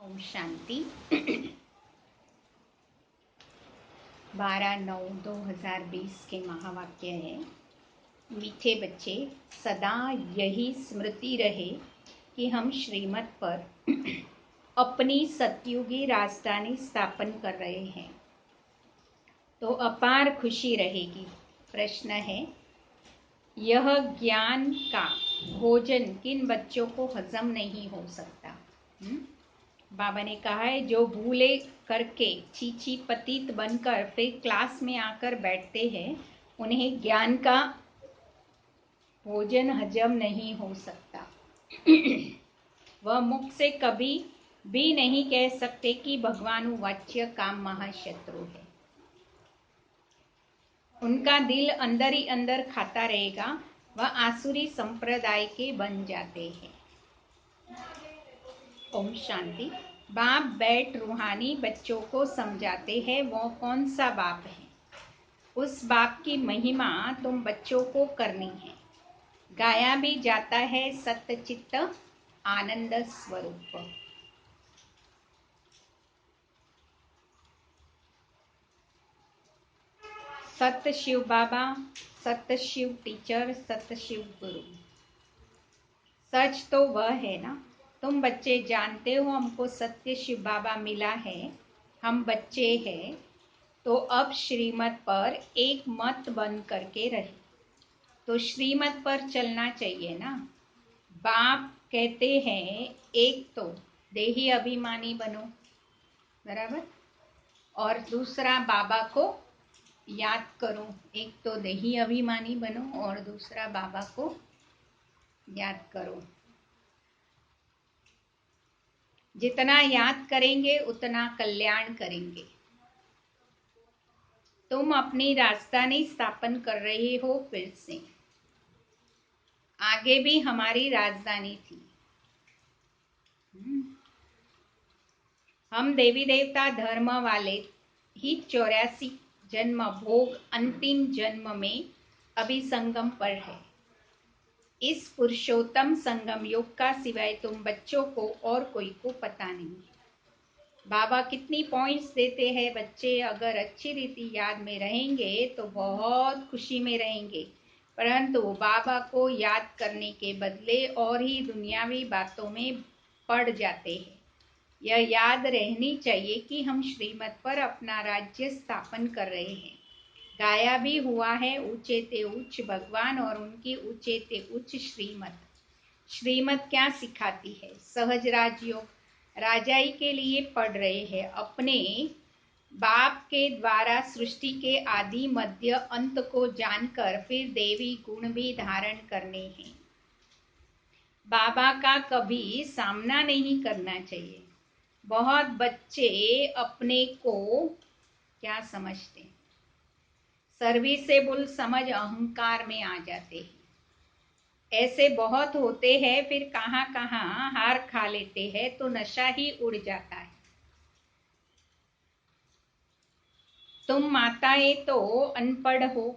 ओम शांति। 12/9/2020 के महावाक्य है, मीठे बच्चे, सदा यही स्मृति रहे कि हम श्रीमत पर अपनी सतयुगी राजधानी स्थापन कर रहे हैं तो अपार खुशी रहेगी। प्रश्न है, यह ज्ञान का भोजन किन बच्चों को हजम नहीं हो सकता? बाबा ने कहा है, जो भूले करके चीची पतित बनकर फिर क्लास में आकर बैठते हैं, उन्हें ज्ञान का भोजन हजम नहीं हो सकता। वह मुख से कभी भी नहीं कह सकते कि भगवानुवाच्य काम महाशत्रु है। उनका दिल अंदर ही अंदर खाता रहेगा। वह आसुरी संप्रदाय के बन जाते हैं। ओम शांति। बाप बैठ रूहानी बच्चों को समझाते हैं। वो कौन सा बाप है? उस बाप की महिमा तुम बच्चों को करनी है। गाया भी जाता है, सत्यचित्त आनंद स्वरूप। सत्य शिव बाबा, सत्य शिव टीचर, सत्य शिव गुरु। सच तो वह है ना। तुम बच्चे जानते हो हमको सत्य शिव बाबा मिला है, हम बच्चे हैं, तो अब श्रीमत पर एक मत बन करके रहे। तो श्रीमत पर चलना चाहिए ना। बाप कहते हैं, एक तो देही अभिमानी बनो, बराबर, और दूसरा बाबा को याद करो। एक तो देही अभिमानी बनो और दूसरा बाबा को याद करो। जितना याद करेंगे उतना कल्याण करेंगे। तुम अपनी राजधानी स्थापन कर रहे हो फिर से। आगे भी हमारी राजधानी थी। हम देवी देवता धर्म वाले ही 84 जन्म भोग अंतिम जन्म में अभी संगम पर है। इस पुरुषोत्तम संगम योग का सिवाय तुम बच्चों को और कोई को पता नहीं। बाबा कितनी पॉइंट्स देते हैं, बच्चे अगर अच्छी रीति याद में रहेंगे तो बहुत खुशी में रहेंगे, परंतु बाबा को याद करने के बदले और ही दुनियावी बातों में पड़ जाते हैं। यह याद रहनी चाहिए कि हम श्रीमत पर अपना राज्य स्थापन कर रहे हैं। गाया भी हुआ है, ऊंचे ते उच्च भगवान और उनकी ऊंचे ते उच्च श्रीमत। श्रीमत क्या सिखाती है? सहज राजयोग। राजाई के लिए पढ़ रहे हैं। अपने बाप के द्वारा सृष्टि के आदि मध्य अंत को जानकर फिर देवी गुण भी धारण करने हैं। बाबा का कभी सामना नहीं करना चाहिए। बहुत बच्चे अपने को क्या समझते हैं? सर्विसेबल समझ अहंकार में आ जाते हैं। ऐसे बहुत होते हैं, फिर कहाँ कहाँ हार खा लेते हैं तो नशा ही उड़ जाता है। तुम माताएं तो अनपढ़ हो,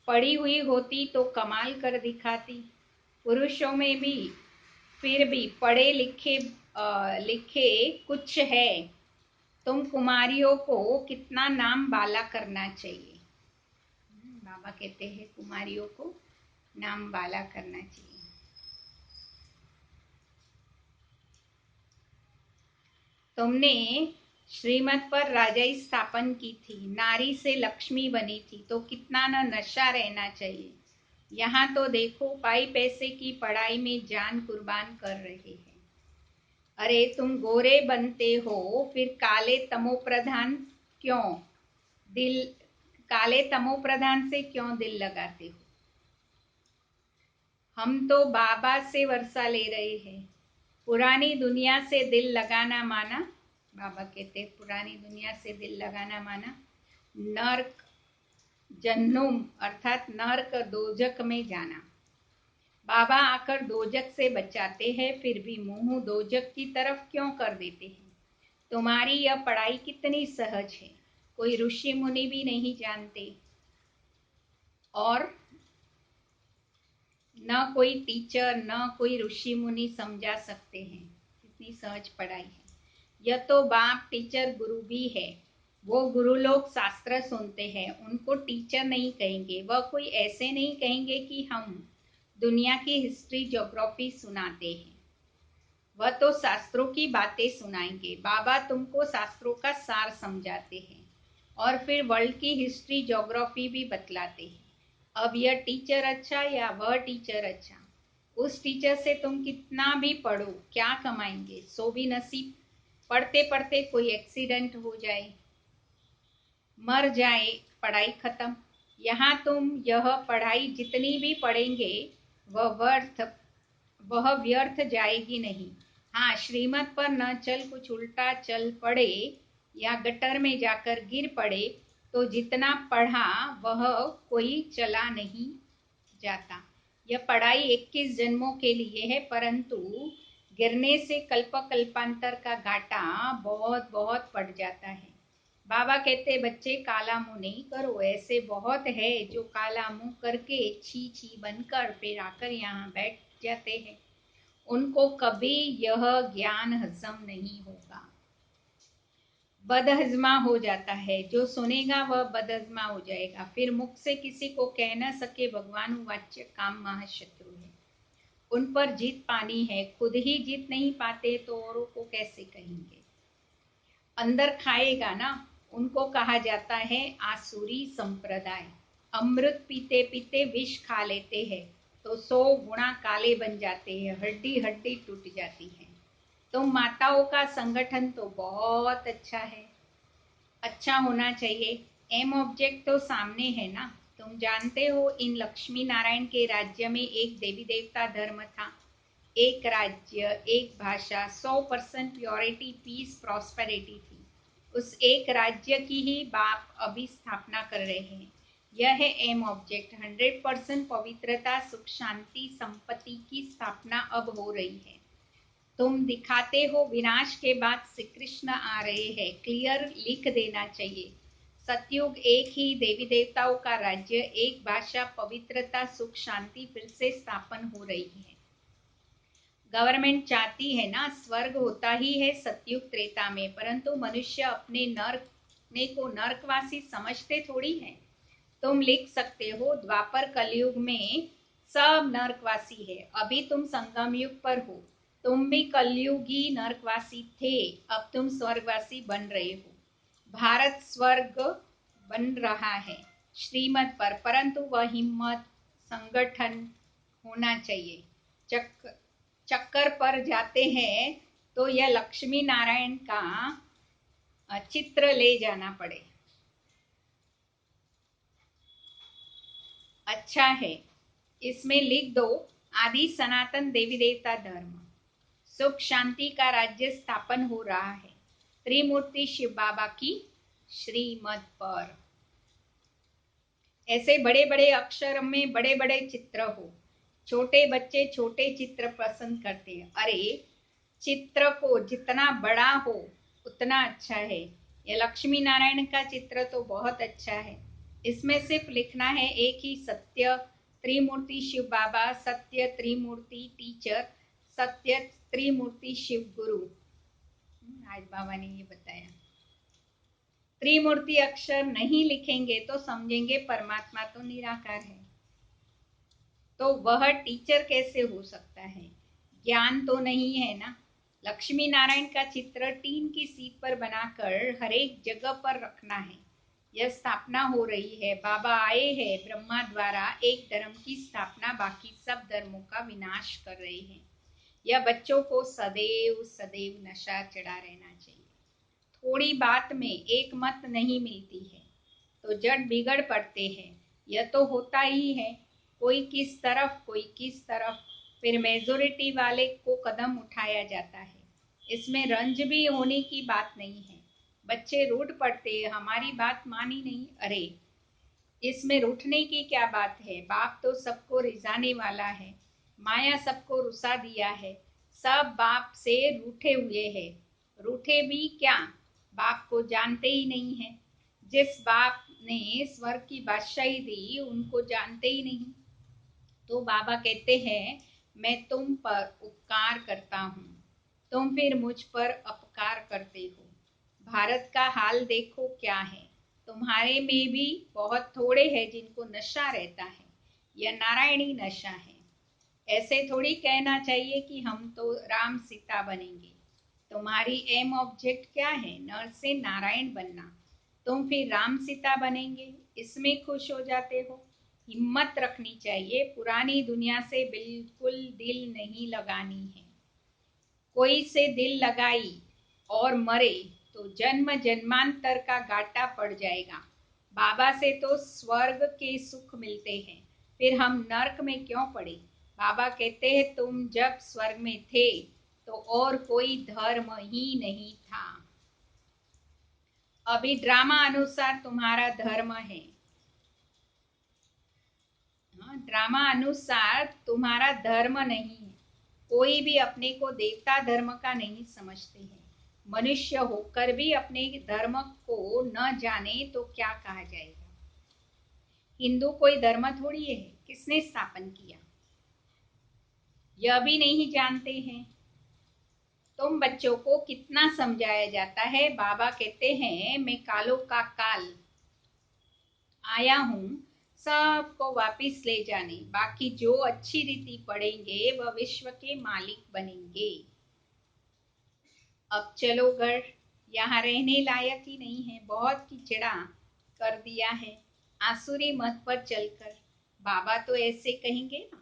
पढ़ी हुई होती तो कमाल कर दिखाती। पुरुषों में भी फिर भी पढ़े लिखे कुछ है। तुम कुमारियों को कितना नाम बाला करना चाहिए। बाबा कहते हैं कुमारियों को नाम बाला करना चाहिए। तुमने श्रीमत पर राजाई स्थापन की थी, नारी से लक्ष्मी बनी थी, तो कितना न नशा रहना चाहिए। यहाँ तो देखो, पाई पैसे की पढ़ाई में जान कुर्बान कर रहे हैं। अरे तुम गोरे बनते हो, फिर काले तमोप्रधान क्यों दिल काले तमोप्रधान से क्यों दिल लगाते हो? हम तो बाबा से वर्षा ले रहे हैं। पुरानी दुनिया से दिल लगाना माना, बाबा कहते पुरानी दुनिया से दिल लगाना माना नर्क जन्नुम अर्थात नर्क दोजक में जाना। बाबा आकर दोजक से बचाते हैं, फिर भी मुंह दोजक की तरफ क्यों कर देते हैं? तुम्हारी यह पढ़ाई कितनी सहज है, कोई ऋषि मुनि भी नहीं जानते, और न कोई टीचर न कोई ऋषि मुनि समझा सकते हैं। कितनी सहज पढ़ाई है। यह तो बाप टीचर गुरु भी है। वो गुरु लोग शास्त्र सुनते हैं, उनको टीचर नहीं कहेंगे। वह कोई ऐसे नहीं कहेंगे कि हम दुनिया की हिस्ट्री ज्योग्राफी सुनाते हैं। वह तो शास्त्रों की बातें सुनाएंगे। बाबा तुमको शास्त्रों का सार समझाते हैं और फिर वर्ल्ड की हिस्ट्री ज्योग्राफी भी बतलाते हैं। अब यह टीचर अच्छा या वह टीचर अच्छा, उस टीचर से तुम कितना भी पढ़ो क्या कमाएंगे, सो भी नसीब। पढ़ते पढ़ते कोई एक्सीडेंट हो जाए, मर जाए, पढ़ाई खत्म। यहाँ तुम यह पढ़ाई जितनी भी पढ़ेंगे वह व्यर्थ जाएगी नहीं। हाँ, श्रीमत पर न चल कुछ उल्टा चल पड़े या गटर में जाकर गिर पड़े तो जितना पढ़ा वह कोई चला नहीं जाता। यह पढ़ाई 21 जन्मों के लिए है, परंतु गिरने से कल्प कल्पांतर का घाटा बहुत बहुत पड़ जाता है। बाबा कहते बच्चे काला मुंह नहीं करो। ऐसे बहुत है जो काला मुंह करके छी छी बनकर फिर आकर यहाँ बैठ जाते हैं। उनको कभी यह ज्ञान हजम नहीं होगा, बदहजमा हो जाता है। जो सुनेगा वह बदहजमा हो जाएगा, फिर मुख से किसी को कह न सके भगवान वाच्य काम महाशत्रु है। उन पर जीत पानी है, खुद ही जीत नहीं पाते तो औरों को कैसे कहेंगे। अंदर खाएगा ना, उनको कहा जाता है आसुरी संप्रदाय। अमृत पीते पीते विष खा लेते हैं तो 100 गुना काले बन जाते हैं, हड्डी हड्डी टूट जाती है। तो माताओं का संगठन तो बहुत अच्छा है, अच्छा होना चाहिए। एम ऑब्जेक्ट तो सामने है ना। तुम जानते हो इन लक्ष्मी नारायण के राज्य में एक देवी देवता धर्म था, एक राज्य, एक भाषा, 100% प्योरिटी, पीस, प्रॉस्पेरिटी थी। उस एक राज्य की ही बाप अभी स्थापना कर रहे हैं। यह है एम ऑब्जेक्ट। 100% पवित्रता, सुख, शांति, संपत्ति की स्थापना अब हो रही है। तुम दिखाते हो विनाश के बाद श्री कृष्ण आ रहे हैं, क्लियर लिख देना चाहिए। सतयुग, एक ही देवी देवताओं का राज्य, एक भाषा, पवित्रता, सुख, शांति फिर से स्थापन हो रही है। गवर्नमेंट चाहती है ना, स्वर्ग होता ही है सतयुग त्रेता में, परंतु मनुष्य अपने नर्क को नर्कवासी समझते थोड़ी है। तुम लिख सकते हो द्वापर कलयुग में सब नर्कवासी है, अभी तुम संगम युग पर हो। तुम भी कलयुगी नर्कवासी थे, अब तुम स्वर्गवासी बन रहे हो। भारत स्वर्ग बन रहा है श्रीमत पर, परंतु वह हिम्मत, संगठन होना चाहिए। चक्कर पर जाते हैं तो यह लक्ष्मी नारायण का चित्र ले जाना पड़े, अच्छा है। इसमें लिख दो आदि सनातन देवी देवता धर्म, सुख शांति का राज्य स्थापन हो रहा है त्रिमूर्ति शिव बाबा की श्रीमत पर। ऐसे बड़े बड़े अक्षर में बड़े बड़े चित्र हो। छोटे बच्चे छोटे चित्र पसंद करते हैं। अरे, चित्र को जितना बड़ा हो उतना अच्छा है। ये लक्ष्मी नारायण का चित्र तो बहुत अच्छा है। इसमें सिर्फ लिखना है एक ही सत्य त्रिमूर्ति शिव बाबा, सत्य त्रिमूर्ति टीचर, सत्य त्रिमूर्ति शिव गुरु। आज बाबा ने ये बताया। त्रिमूर्ति अक्षर नहीं लिखेंगे तो समझेंगे परमात्मा तो निराकार है, तो वह टीचर कैसे हो सकता है। ज्ञान तो नहीं है ना। लक्ष्मी नारायण का चित्र टीन की सीट पर बनाकर हर एक जगह पर रखना है। यह स्थापना हो रही है, बाबा आए हैं ब्रह्मा द्वारा एक धर्म की स्थापना, बाकी सब धर्मों का विनाश कर रहे हैं। यह बच्चों को सदैव सदैव नशा चढ़ा रहना चाहिए। थोड़ी बात में एक मत नहीं मिलती है तो जड़ बिगड़ पड़ते हैं। यह तो होता ही है, कोई किस तरफ कोई किस तरफ, फिर मेजोरिटी वाले को कदम उठाया जाता है। इसमें रंज भी होने की बात नहीं है। बच्चे रूठ पड़ते हैं, हमारी बात मानी नहीं। अरे, इसमें रूठने की क्या बात है। बाप तो सबको रिझाने वाला है, माया सबको रुसा दिया है। सब बाप से रूठे हुए हैं। रूठे भी क्या, बाप को जानते ही नहीं है। जिस बाप ने स्वर्ग की बादशाही दी उनको जानते ही नहीं। तो बाबा कहते हैं मैं तुम पर उपकार करता हूँ, तुम फिर मुझ पर अपकार करते हो। भारत का हाल देखो क्या है। तुम्हारे में भी बहुत थोड़े हैं जिनको नशा रहता है। यह नारायणी नशा है। ऐसे थोड़ी कहना चाहिए कि हम तो राम सीता बनेंगे। तुम्हारी एम ऑब्जेक्ट क्या है? नर से नारायण बनना। तुम फिर राम सीता बनेंगे, इसमें खुश हो जाते हो। हिम्मत रखनी चाहिए, पुरानी दुनिया से बिल्कुल दिल नहीं लगानी है। कोई से दिल लगाई और मरे तो जन्म जन्मांतर का घाटा पड़ जाएगा। बाबा से तो स्वर्ग के सुख मिलते हैं, फिर हम नरक में क्यों पड़े? बाबा कहते हैं तुम जब स्वर्ग में थे तो और कोई धर्म ही नहीं था। अभी ड्रामा अनुसार तुम्हारा धर्म है। हाँ, ड्रामा अनुसार तुम्हारा धर्म नहीं है। कोई भी अपने को देवता धर्म का नहीं समझते हैं। मनुष्य होकर भी अपने धर्म को न जाने तो क्या कहा जाएगा। हिंदू कोई धर्म थोड़ी है, किसने स्थापन किया यह भी नहीं जानते हैं। तुम बच्चों को कितना समझाया जाता है। बाबा कहते हैं मैं कालों का काल आया हूँ सबको वापिस ले जाने। बाकी जो अच्छी रीति पढ़ेंगे वह विश्व के मालिक बनेंगे। अब चलो घर, यहाँ रहने लायक ही नहीं है, बहुत कीचड़ा कर दिया है आसुरी मत पर चलकर। बाबा तो ऐसे कहेंगे ना,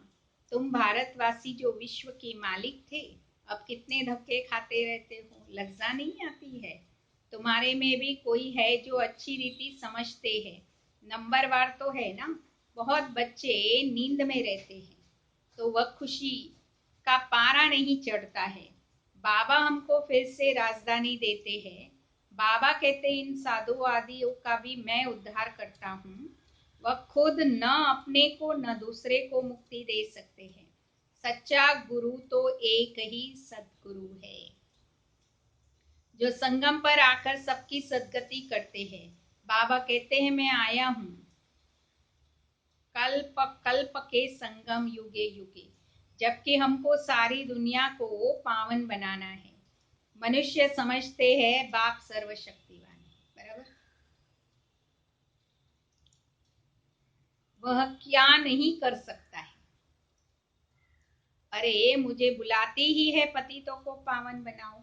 तुम भारतवासी जो विश्व के मालिक थे अब कितने धक्के खाते रहते हो, लज्जा नहीं आती है? तुम्हारे में भी कोई है जो अच्छी रीति समझते हैं। नंबरवार तो है ना, बहुत बच्चे नींद में रहते हैं तो वह खुशी का पारा नहीं चढ़ता है। बाबा हमको फिर से राजधानी देते हैं। बाबा कहते इन साधु आदियों का भी मैं उद्धार करता हूँ। वह खुद न अपने को न दूसरे को मुक्ति दे सकते हैं। सच्चा गुरु तो एक ही सदगुरु है जो संगम पर आकर सबकी सदगति करते हैं। बाबा कहते हैं मैं आया हूँ कल्प कल्प के संगम युगे युगे, जबकि हमको सारी दुनिया को पावन बनाना है। मनुष्य समझते हैं बाप सर्वशक्तिवान है, बराबर। वह क्या नहीं कर सकता है। अरे मुझे बुलाती ही है पतितों को पावन बनाओ,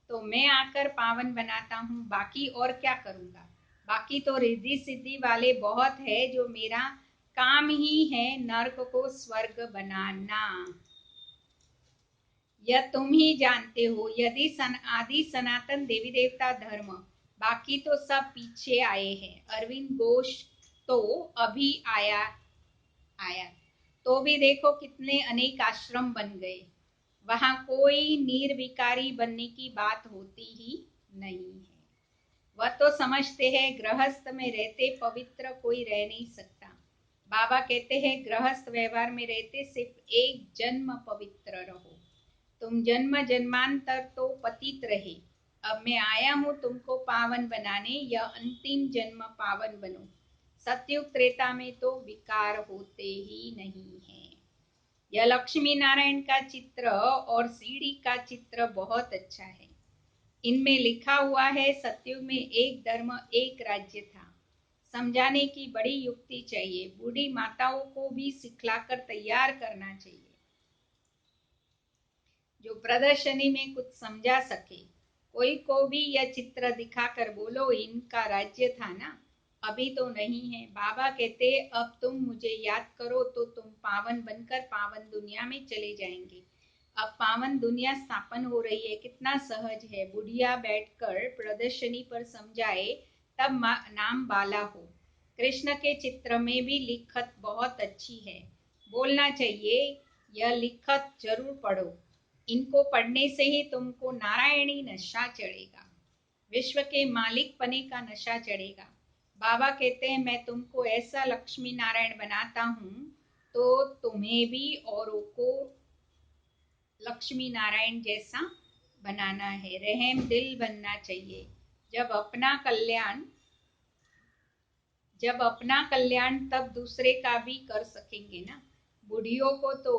तो मैं आकर पावन बनाता हूँ। बाकी और क्या करूँगा? बाकी तो रिद्धि सिद्धि वाले बहुत है जो मेरा काम ही है नर्क को स्वर्ग बनाना। यह तुम ही जानते हो। यदि आदि सनातन देवी देवता धर्म, बाकी तो सब पीछे आए हैं। अरविंद घोष तो अभी आया आया तो भी देखो कितने अनेक आश्रम बन गए। वहां कोई निर्विकारी बनने की बात होती ही नहीं है। वह तो समझते हैं गृहस्थ में रहते पवित्र कोई रह नहीं सकता। बाबा कहते हैं गृहस्थ व्यवहार में रहते सिर्फ एक जन्म पवित्र रहो। तुम जन्म जन्मांतर तो पतित रहे, अब मैं आया हूँ तुमको पावन बनाने। यह अंतिम जन्म पावन बनो। सतयुग त्रेता में तो विकार होते ही नहीं है। यह लक्ष्मी नारायण का चित्र और सीढ़ी का चित्र बहुत अच्छा है। इनमें लिखा हुआ है सतयुग में एक धर्म एक राज्य था। समझाने की बड़ी युक्ति चाहिए। बूढ़ी माताओं को भी सिखलाकर तैयार करना चाहिए जो प्रदर्शनी में कुछ समझा सके। कोई को भी यह चित्र दिखाकर बोलो इनका राज्य था ना, अभी तो नहीं है। बाबा कहते अब तुम मुझे याद करो तो तुम पावन बनकर पावन दुनिया में चले जाएंगे। अब पावन दुनिया स्थापन हो रही है, कितना सहज है। बुढ़िया बैठकर प्रदर्शनी पर समझाए तब नाम बाला हो। कृष्ण के चित्र में भी लिखत बहुत अच्छी है, बोलना चाहिए यह लिखत जरूर पढ़ो। इनको पढ़ने से ही तुमको नारायणी नशा चढ़ेगा, विश्व के मालिक पने का नशा चढ़ेगा। बाबा कहते हैं मैं तुमको ऐसा लक्ष्मी नारायण बनाता हूँ तो तुम्हें भी औरों को लक्ष्मी नारायण जैसा बनाना है। रहम दिल बनना चाहिए। जब अपना कल्याण तब दूसरे का भी कर सकेंगे ना। बुढ़ियों को तो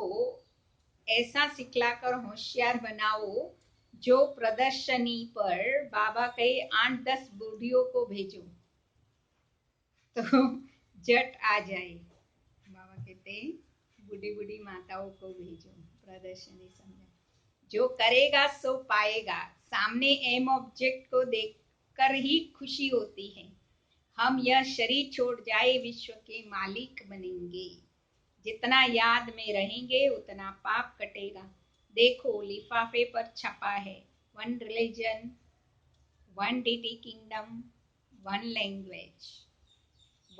ऐसा सिखलाकर होशियार बनाओ जो प्रदर्शनी पर बाबा कहे 8-10 बूढ़ियों को भेजो तो जट आ जाए। बाबा कहते हैं बूढ़ी बूढ़ी माताओं को भेजो, प्रदर्शनी समझा। जो करेगा सो पाएगा, सामने एम ऑब्जेक्ट को देखकर ही खुशी होती है। हम यह शरीर छोड़ जाए विश्व के मालिक बनेंगे। जितना याद में रहेंगे उतना पाप कटेगा। देखो लिफाफे पर छपा है, one religion, one deity kingdom, one language.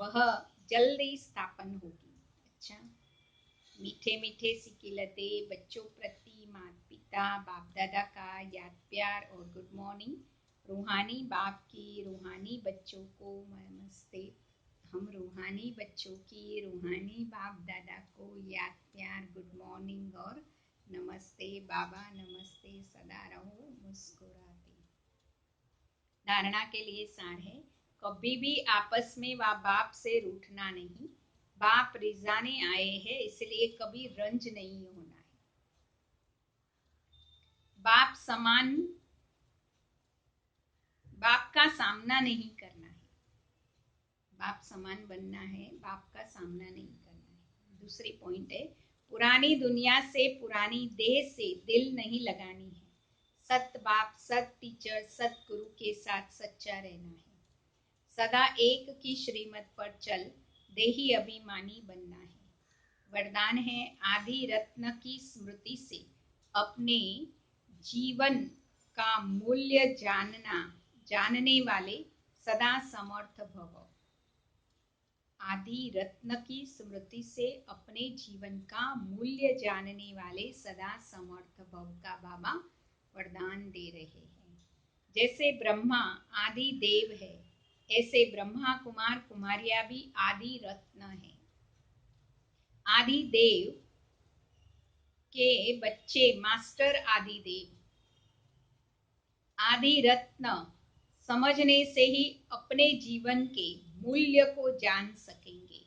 वह जल्दी स्थापन होगी। अच्छा, मीठे मीठे सिकिलते बच्चों प्रति माता पिता बाप दादा का याद प्यार और गुड मॉर्निंग। रूहानी बाप की रूहानी बच्चों को नमस्ते। हम रूहानी बच्चों की रूहानी बाप दादा को याद प्यार गुड मॉर्निंग और नमस्ते बाबा, नमस्ते, सदा रहो मुस्कुराते। धारणा के लिए सार है, कभी भी आपस में व बाप से रूठना नहीं। बाप रिजाने आए हैं, इसलिए कभी रंज नहीं होना है। बाप का सामना नहीं करना है। बाप समान बनना है, बाप का सामना नहीं करना है। दूसरी पॉइंट है, पुरानी दुनिया से पुरानी देह से दिल नहीं लगानी है। सत बाप, सत टीचर, सत गुरु के साथ सच्चा रहना है। सदा एक की श्रीमत पर चल, देही अभिमानी बनना है। वरदान है, आदि रत्न की स्मृति से अपने जीवन का मूल्य जानने वाले सदा समर्थ भव। आदि रत्न की स्मृति से अपने जीवन का मूल्य जानने वाले सदा समर्थ भव का बाबा वरदान दे रहे हैं। जैसे ब्रह्मा आदि देव है, ऐसे ब्रह्मा कुमार कुमारियां भी आदि रत्न है। आदि देव के बच्चे मास्टर आदि देव। आदि रत्न समझने से ही अपने जीवन के मूल्य को जान सकेंगे,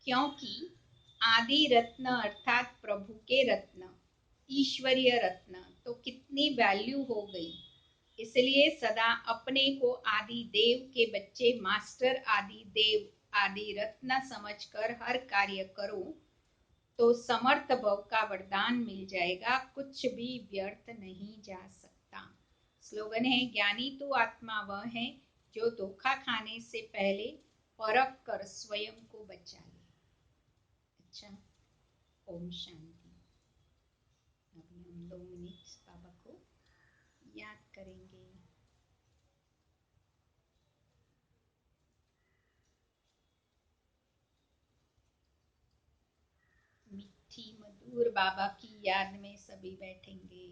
क्योंकि आदि रत्न अर्थात प्रभु के रत्न, ईश्वरीय रत्न तो कितनी वैल्यू हो गई। इसलिए सदा अपने को आदि देव के बच्चे मास्टर आदि देव आदि रत्न समझकर हर कार्य करो तो समर्थ भव का वरदान मिल जाएगा। कुछ भी व्यर्थ नहीं जा सकता। स्लोगन है, ज्ञानी तो आत्मा वह है जो धोखा खाने से पहले परख कर स्वयं को बचा ले। अच्छा, ओम शांति। अभी हम 2 मिनट बाबा को याद करेंगे। मीठी मधुर बाबा की याद में सभी बैठेंगे।